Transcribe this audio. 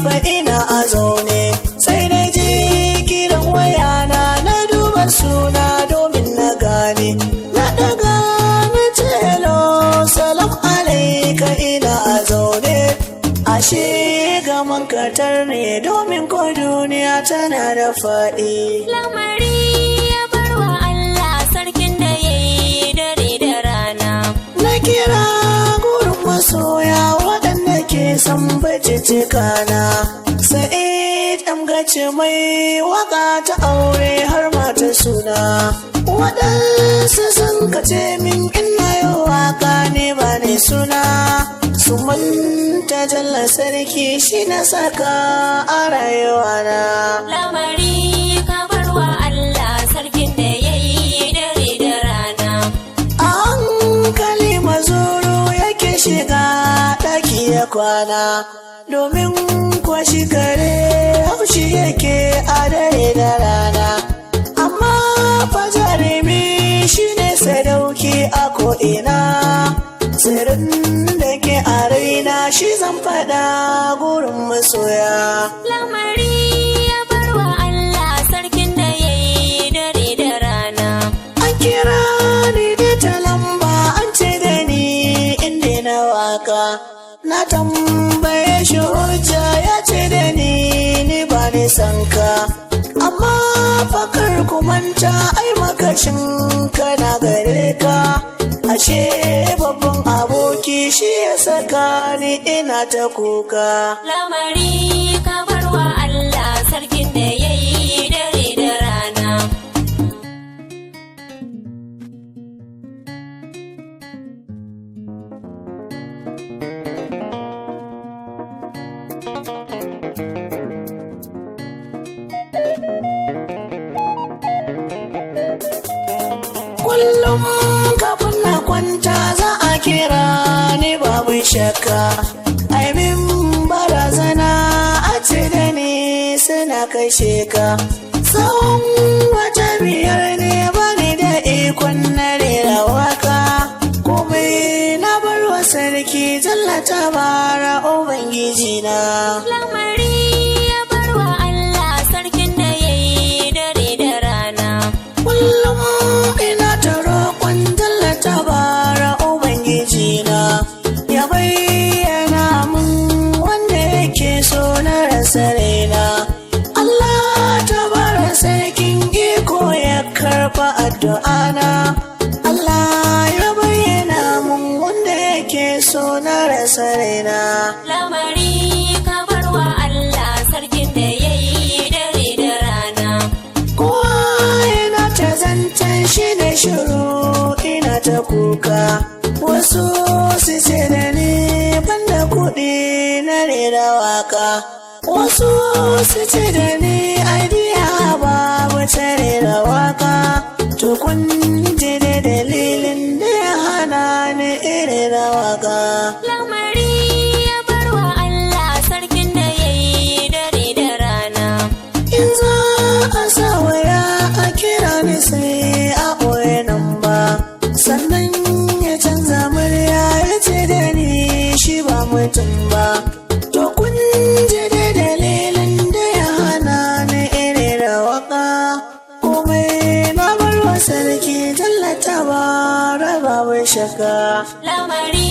fa ina a zaune sai na ji kiran wayana na duba suna domin na gane na daga na ce hello salam alaika ina a zaune ashe gaman katar ne domin ko duniya tana da faɗi. Lamari ya barwa Allah sarkin da ya yi dare da rana. Na kira gurin masoya waɗanda ke son bacicikana. Sa'id gace mai waka ta aure har mata suna. Waɗansu sun kace min ina yi waka ne ba ne suna. Su manta jalla sarki shi na saka a rayuwana. Lamari ka barwa Allah sarkin da ya yi dare da rana. A hankali mazuru yake shiga ɗaki ya kwana, domin kuwa shi kare haushi yake a dare da rana. Amma fa jarumi shi ne sadauki a ko'ina, sirrin da ke a raina shi zan faɗa gurin masoya. Lamari ya barwa Allah sarkin da ya yi dare da rana. An kira ni da ta lamba an ce da ni inda na waka. Na tambaye shi hujja ya ce da ni ba ni sanka. Amma fakar kumanta ai makashin kana gare ka. Ashe babban aboki shi ya saka ni ina ta kuka. Lamari ka barwa Allah sarkin da ya yi dare da rana. Kullum kafin na kwanta za a kira ni babu shakka. Ai min barazana a ce da ni suna kashe ka. Tsawon wata biyar ne bani da ikon na rera waka. Komai na barwa sarki tallata bara Ubangiji na. Lamari ya barwa Allah sarkin da ya yi dare da rana. Kullum ina ta roƙon tallata bara Ubangiji na. Ya bayyana mun wanda yake so na rasa raina. Allah ta bara sarkin iko ya karɓa addu'ana. Allah ya bayyana mun wanda yake so na rasa raina. Lamari ka barwa Allah sarkin da ya yi dare da rana. Kowa yana ta zancen shi da shiru ina ta kuka. Wasu su ce da ni banda kuɗi na rera waka. Wasu su ce da ni aidiya babu ta rera waka. To kun ji da dalilin da ya hana ni rera waka. Lamari ya barwa Allah sarkin da ya yi dare da rana. In za a sa waya a kira ni sai a ɓoye nan ba. Sannan ya canza murya ya ce da ni shi ba mutum ba. To kun ji da dalilin da ya hana ni rera waka. Komai na barwa sarki tallata ba raba shaka. Lamari